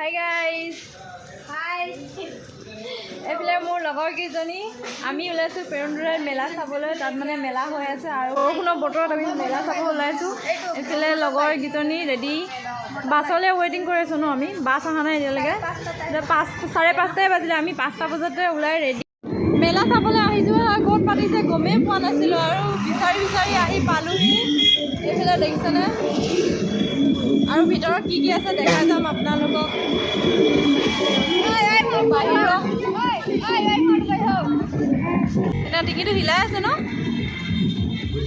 Hi guys হাই এইফালে মোৰ লগৰ কেইজনী আমি ওলাইছোঁ পেৰুন্দুৰাই মেলা চাবলৈ। তাত মানে মেলা হৈ আছে আৰু বৰষুণৰ বতৰত আমি মেলা চাব ওলাইছোঁ। এইফালে লগৰ কেইজনী ৰেডি বাছলৈ ৱেইটিং কৰি আছোঁ ন। আমি বাছ অহা নাই এতিয়ালৈকে। 5:30 বাজিলে। আমি 5টা বজাতে ওলাই ৰেডি মেলা চাবলৈ আহিছোঁ। ক'ত পাতিছে গমেই পোৱা নাছিলোঁ আৰু বিচাৰি আহি পালোহি। এইফালে দেখিছেনে আৰু ভিতৰত কি আছে দেখাই যাম আপোনালোকক। এতিয়া টিকিটো হিলাই আছে ন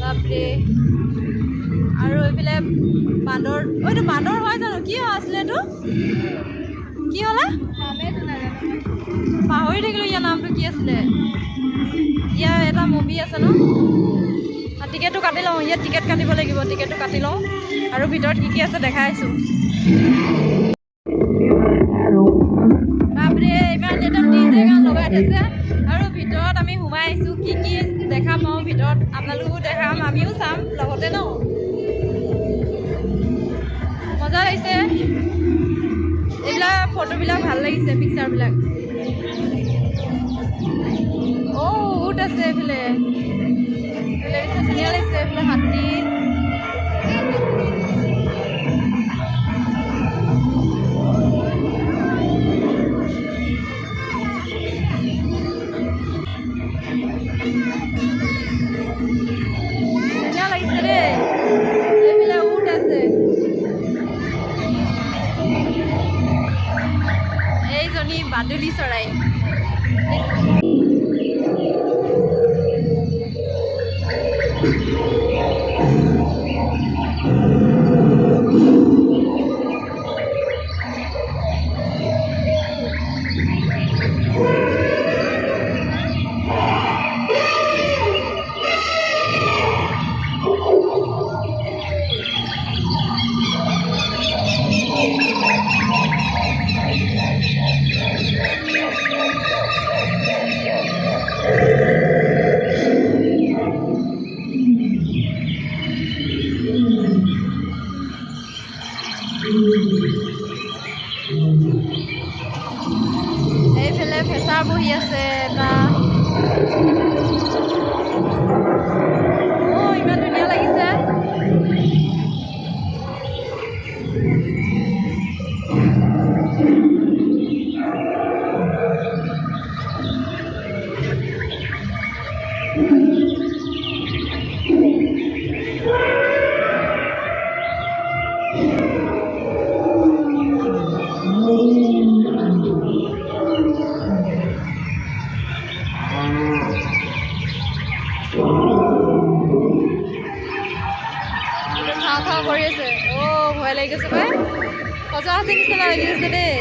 বাপৰে। আৰু এইফালে বান্দৰ এইটো বান্দৰ হয় জানো কি আছিলে এইটো কি হ'লে পাহৰি থাকিলোঁ। ইয়াৰ নামটো কি আছিলে? ইয়াৰ এটা মুভি আছে ন। টিকেটটো কাটি লওঁ। ইয়াত টিকেট কাটিব লাগিব। টিকেটটো কাটি লওঁ আৰু ভিতৰত কি আছে দেখাই আছোঁ। বাপৰে ইমান একদম ডিজে গান লগাই থৈছে আৰু ভিতৰত আমি সোমাই আহিছোঁ। কি দেখা পাওঁ ভিতৰত আপোনালোকো দেখাম আমিও চাম লগতে ন। মজা লাগিছে এইবিলাক ফটোবিলাক ভাল লাগিছে পিকচাৰবিলাক। উট আছে এইফালে ধুনীয়া লাগিছে। এইফালে হাতী ধুনীয়া লাগিছে দেই। এইফালে উট আছে। এইজনী বাদুলি চৰাই। এইফালে ফেঁচা বহি আছে এটা। ইমান ধুনীয়া লাগিছে। খাওঁ কৰি আছে। ভয় লাগি গৈছে পাই। সঁচা আছে নিচিনা লাগি গৈছে দেই।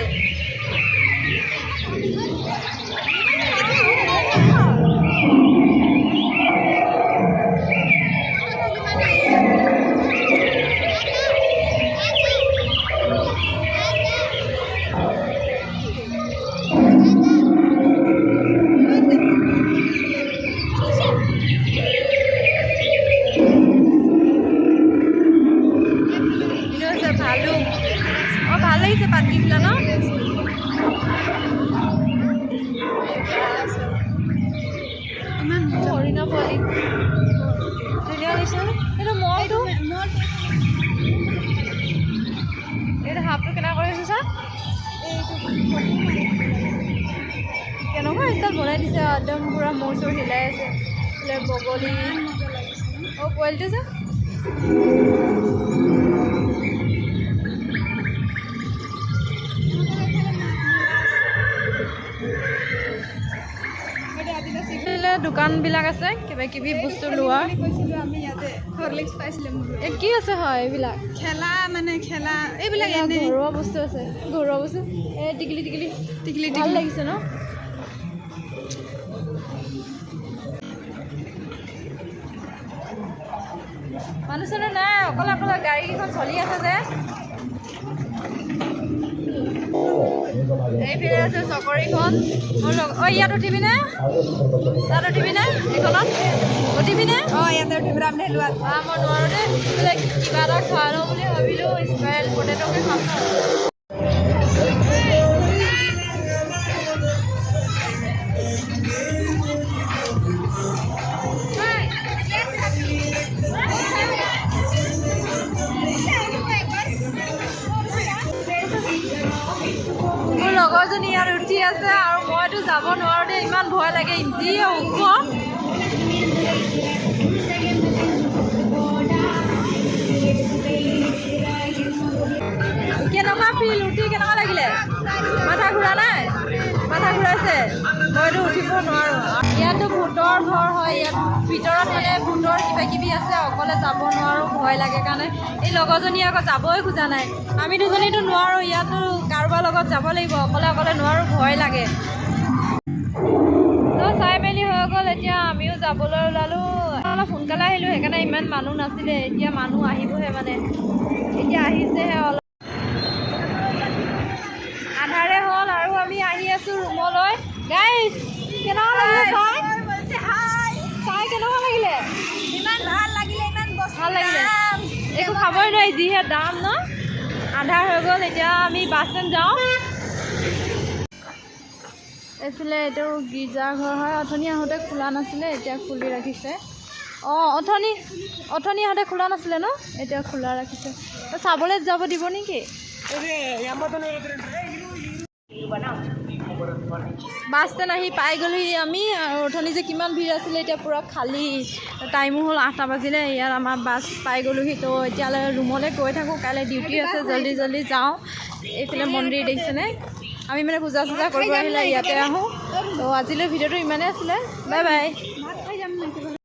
ভাল লাগিছে পাখিবিলাক ন। ইমান হৰিণা পোৱালি ধুনীয়া লাগিছে। এইটো মহটো এইটো হাফটো কেনেকুৱা কৰি আছে ছাৰ? কেনেকুৱা ষ্টাইল বনাই দিছে একদম পুৰা মূৰ চুৰ হিলাই আছে। বগলী পোৱালিটো যে দোকানবিলাক আছে কিবা কিবি বস্তু লোৱা। কি আছে হয় এইবিলাক খেলা মানে খেলা এইবিলাক ঘৰুৱা বস্তু আছে। ঘৰুৱা বস্তু এই টিকলি ভাল লাগিছে ন। মানুহ চানুহ নাই অকলে গাড়ীকেইখন চলি আছে যে। এইফালে আছে চকৰিখন। ইয়াত উঠিবিনে? তাত উঠিবিনে? এইখনত উঠিবিনে? ইয়াতে উঠিবলৈ আমি লোৱা মই নোৱাৰোঁ দেই। কিবা এটা খোৱা লওঁ বুলি ভাবিলোঁ। স্প্ৰাইট পটেটোকে খাম ন। আছে আৰু মইতো যাব নোৱাৰোঁ দেই, ইমান ভয় লাগে, যি ওখ। কেনেকুৱা ফিল, উঠি কেনেকুৱা লাগিলে? মাথা ঘূৰা নাই? মাথা ঘূৰাইছে? মইতো উঠিব নোৱাৰোঁ। ইয়াতো ভূতৰ ঘৰ হয়, ইয়াত ভিতৰত মানে ভূতৰ কিবা কিবি আছে, অকলে যাব নোৱাৰোঁ, ভয় লাগে কাৰণে। এই লগৰজনী আকৌ যাবই খোজা নাই। আমি দুজনীতো নোৱাৰোঁ, ইয়াতো কাৰোবাৰ লগত যাব লাগিব, অকলে অকলে নোৱাৰোঁ, ভয় লাগে। তো চাই মেলি হৈ গ'ল, এতিয়া আমিও যাবলৈ ওলালোঁ। অলপ সোনকালে আহিলোঁ, সেইকাৰণে ইমান মানুহ নাছিলে, এতিয়া মানুহ আহিবহে মানে, এতিয়া আহিছেহে অলপ। আধাৰে হ'ল আৰু আমি আহি আছোঁ ৰুমলৈ। গাইজ কেনেকুৱা লাগিলে চাই কেনেকুৱা লাগিলে? ইমান ভাল লাগিলে, ইমান ভাল লাগিলে, একো খাবই নোৱাৰি, যিহে দাম ন। আন্ধাৰ হৈ গ'ল, এতিয়া আমি বাছ ষ্টেণ্ড যাওঁ। এইফালে এইটো গীৰ্জাঘৰ হয়, অথনি আহোঁতে খোলা নাছিলে, এতিয়া খুলি ৰাখিছে। অঁ অথনি আহোঁতে খোলা নাছিলে ন, এতিয়া খোলা ৰাখিছে। চাবলৈ যাব দিব নেকি? বাছ ষ্টেণ্ড আহি পাই গ'লোহি আমি, আৰু অথনি যে কিমান ভিৰ আছিলে, এতিয়া পূৰা খালী। টাইমো হ'ল 8টা বাজিলে, ইয়াত আমাৰ বাছ পাই গ'লোহি। তো এতিয়ালৈ ৰুমলৈ গৈ থাকোঁ, কাইলৈ ডিউটি আছে, জল্দি জল্দি যাওঁ। এইফালে মন্দিৰ দেখিছেনে? আমি মানে পূজা চূজা কৰিব আহিলে ইয়াতে আহোঁ। তো আজিলৈ ভিডিঅ'টো ইমানেই আছিলে, বাই বাই।